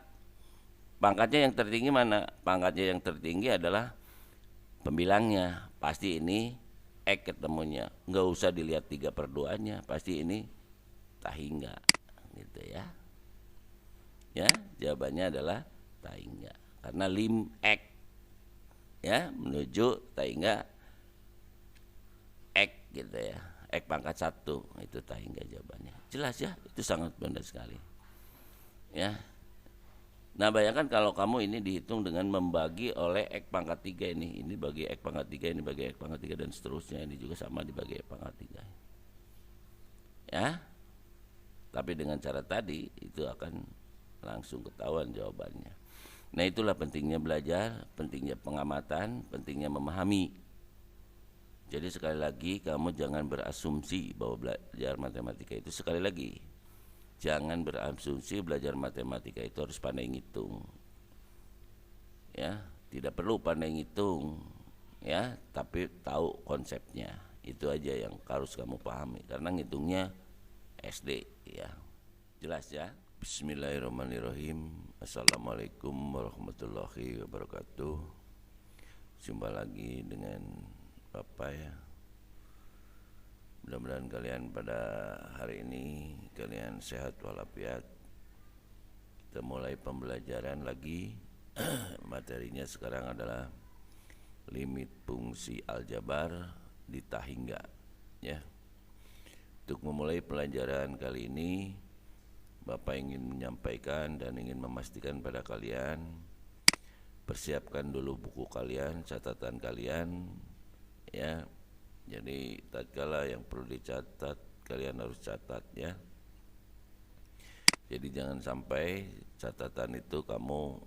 pangkatnya yang tertinggi mana? Pangkatnya yang tertinggi adalah pembilangnya. Pasti ini X ketemunya. Nggak usah dilihat 3/2-nya. Pasti ini tahingga. Gitu ya. Ya, jawabannya adalah tahingga. Karena lim X ya menuju tahingga X gitu ya. X pangkat 1 itu tahingga jawabannya. Jelas ya, itu sangat benar sekali. Ya. Nah, bayangkan kalau kamu ini dihitung dengan membagi oleh X pangkat 3 ini. Ini bagi X pangkat 3, ini bagi X pangkat 3 dan seterusnya. Ini juga sama dibagi X pangkat 3. Ya. Tapi dengan cara tadi itu akan langsung ketahuan jawabannya. Nah, itulah pentingnya belajar, pentingnya pengamatan, pentingnya memahami. Jadi sekali lagi kamu jangan berasumsi bahwa belajar matematika itu, sekali lagi jangan berasumsi belajar matematika itu harus pandai ngitung. Ya, tidak perlu pandai ngitung ya, tapi tahu konsepnya. Itu aja yang harus kamu pahami karena ngitungnya SD ya. Jelas ya? Bismillahirrahmanirrahim. Assalamualaikum warahmatullahi wabarakatuh. Jumpa lagi dengan Bapak ya. Mudah-mudahan kalian pada hari ini kalian sehat walafiat, Kita mulai pembelajaran lagi. Materinya sekarang adalah limit fungsi aljabar di tahingga, ya. Untuk memulai pelajaran kali ini, Bapak ingin menyampaikan dan ingin memastikan pada kalian, persiapkan dulu buku kalian, catatan kalian, ya. Jadi tatkala yang perlu dicatat, kalian harus catat, ya. Jadi jangan sampai catatan itu kamu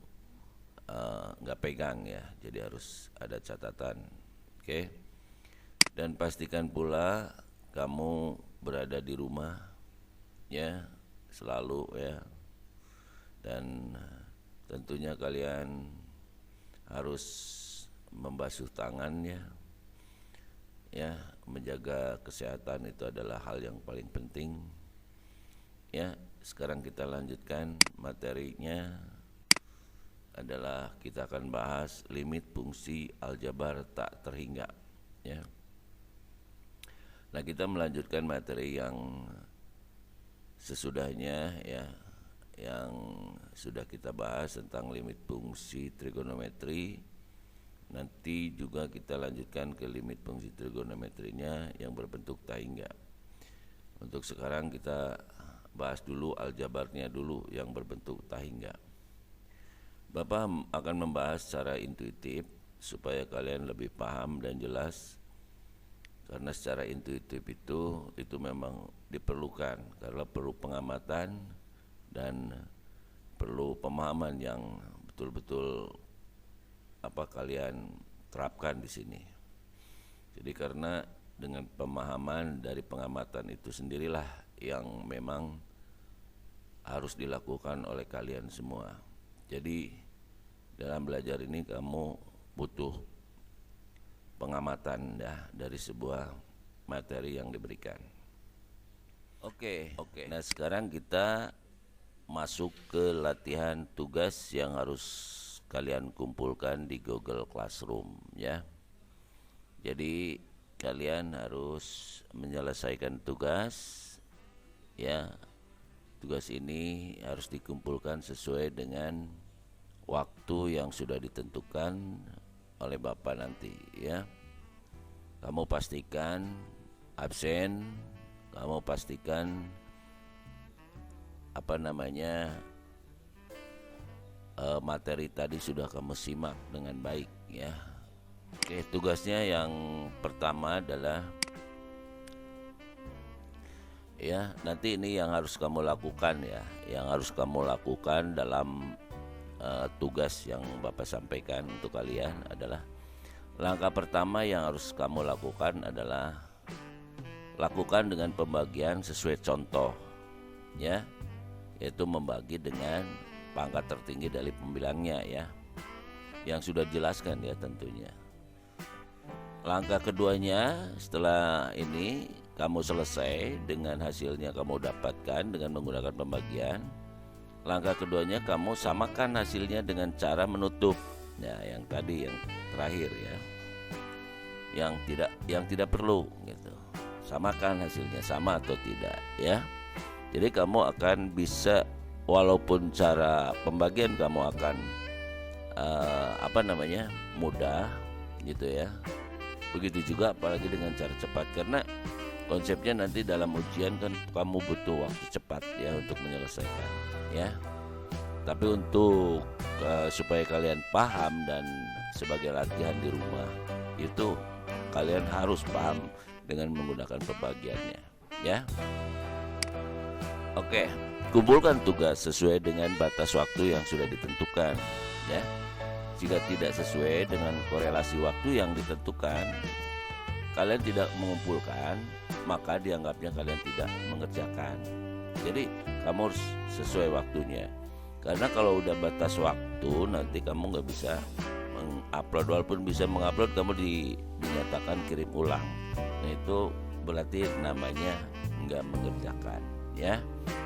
nggak pegang, ya. Jadi harus ada catatan, oke? Dan pastikan pula kamu berada di rumah, ya, selalu, ya. Dan tentunya kalian harus membasuh tangan, ya, menjaga kesehatan itu adalah hal yang paling penting, ya. Sekarang kita lanjutkan materinya, adalah kita akan bahas limit fungsi aljabar tak terhingga, ya. Nah, kita melanjutkan materi yang sesudahnya, ya, yang sudah kita bahas tentang limit fungsi trigonometri. Nanti juga kita lanjutkan ke limit fungsi trigonometrinya yang berbentuk tahingga. Untuk sekarang kita bahas dulu aljabarnya dulu yang berbentuk tahingga. Bapak akan membahas secara intuitif supaya kalian lebih paham dan jelas, karena secara intuitif itu memang diperlukan karena perlu pengamatan dan perlu pemahaman yang betul-betul kalian terapkan di sini. Jadi karena dengan pemahaman dari pengamatan itu sendirilah yang memang harus dilakukan oleh kalian semua. Jadi dalam belajar ini kamu butuh pengamatan, ya, dari sebuah materi yang diberikan. Oke. Nah, sekarang kita masuk ke latihan tugas yang harus kalian kumpulkan di Google Classroom, ya. Jadi kalian harus menyelesaikan tugas, ya. Tugas ini harus dikumpulkan sesuai dengan waktu yang sudah ditentukan oleh Bapak nanti, ya. Kamu pastikan absen, kamu pastikan materi tadi sudah kamu simak dengan baik, ya. Oke, tugasnya yang pertama adalah, ya, nanti ini yang harus kamu lakukan, ya. Yang harus kamu lakukan dalam tugas yang Bapak sampaikan untuk kalian adalah, langkah pertama yang harus kamu lakukan adalah lakukan dengan pembagian sesuai contoh, ya, yaitu membagi dengan pangkat tertinggi dari pembilangnya, ya, yang sudah dijelaskan, ya, tentunya. Langkah keduanya, setelah ini kamu selesai dengan hasilnya kamu dapatkan dengan menggunakan pembagian, langkah keduanya kamu samakan hasilnya dengan cara menutup, ya, yang tadi yang terakhir, ya, yang tidak perlu, gitu. Samakan hasilnya sama atau tidak, ya. Jadi kamu akan bisa, walaupun cara pembagian kamu akan mudah, gitu, ya. Begitu juga apalagi dengan cara cepat, karena konsepnya nanti dalam ujian kan kamu butuh waktu cepat, ya, untuk menyelesaikan, ya. Tapi untuk supaya kalian paham dan sebagai latihan di rumah, itu kalian harus paham dengan menggunakan pembagiannya, ya. Oke, kumpulkan tugas sesuai dengan batas waktu yang sudah ditentukan, ya. Jika tidak sesuai dengan korelasi waktu yang ditentukan, kalian tidak mengumpulkan, maka dianggapnya kalian tidak mengerjakan. Jadi kamu harus sesuai waktunya. Karena kalau udah batas waktu, nanti kamu nggak bisa mengupload. Walaupun bisa mengupload, kamu dinyatakan kirim ulang. Nah, itu berarti namanya nggak mengerjakan, ya.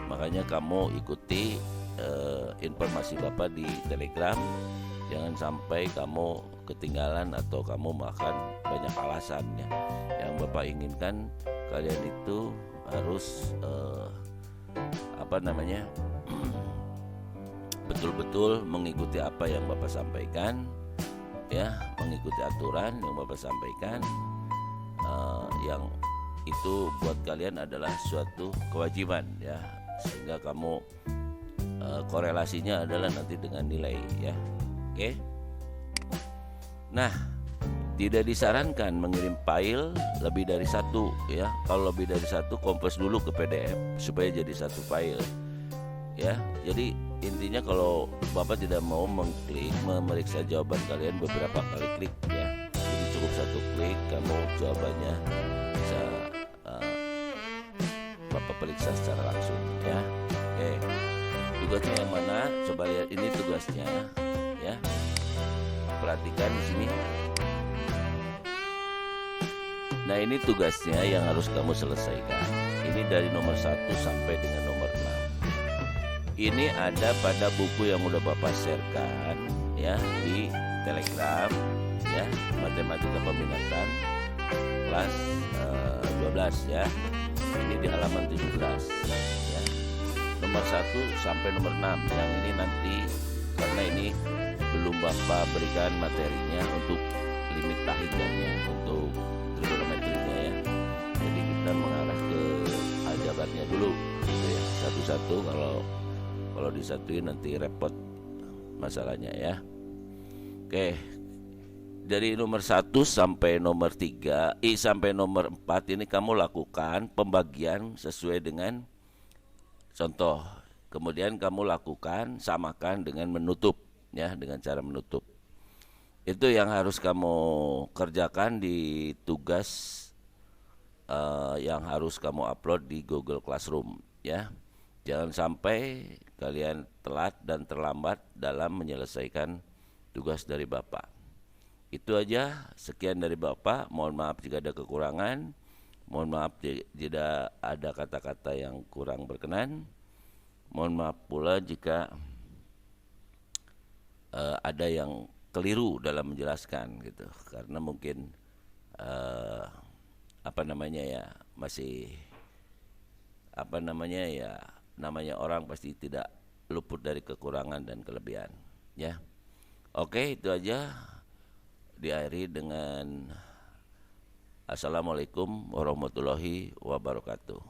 Makanya kamu ikuti informasi Bapak di Telegram. Jangan sampai kamu ketinggalan atau kamu makan banyak alasannya. Yang Bapak inginkan kalian itu harus betul-betul mengikuti apa yang Bapak sampaikan, ya, mengikuti aturan yang Bapak sampaikan, yang itu buat kalian adalah suatu kewajiban, ya, sehingga kamu korelasinya adalah nanti dengan nilai, ya. Oke. Nah, tidak disarankan mengirim file lebih dari satu, ya. Kalau lebih dari satu, kompres dulu ke PDF supaya jadi satu file, ya. Jadi intinya kalau Bapak tidak mau mengklik memeriksa jawaban kalian beberapa kali klik, ya. Jadi cukup satu klik, kamu jawabannya bisa Bapak periksa secara langsung, ya. Oke. Tugasnya yang mana? Coba lihat, ini tugasnya, ya. Perhatikan di sini. Nah, ini tugasnya yang harus kamu selesaikan. Ini dari nomor 1 sampai dengan nomor 6. Ini ada pada buku yang udah Bapak sharekan, ya, di Telegram, ya, Matematika Peminatan kelas 12, ya. Ini di halaman 17, ya. Nomor 1 sampai nomor 6. Yang ini nanti karena ini belum Bapak berikan materinya untuk limit tahidannya, untuk trigonometrinya, ya. Jadi kita mengarah ke aljabarnya dulu, gitu ya. Satu-satu, kalau disatuin nanti repot masalahnya, ya. Oke. Dari nomor 1 sampai nomor 3, sampai nomor 4 ini kamu lakukan pembagian sesuai dengan contoh. Kemudian kamu lakukan samakan dengan menutup, ya, dengan cara menutup. Itu yang harus kamu kerjakan di tugas yang harus kamu upload di Google Classroom, ya. Jangan sampai kalian telat dan terlambat dalam menyelesaikan tugas dari Bapak. Itu aja, sekian dari Bapak. Mohon maaf jika ada kekurangan. Mohon maaf jika ada kata-kata yang kurang berkenan. Mohon maaf pula jika ada yang keliru dalam menjelaskan, gitu, karena mungkin masih namanya orang pasti tidak luput dari kekurangan dan kelebihan, ya. Oke, itu aja. Diakhiri dengan Assalamualaikum warahmatullahi wabarakatuh.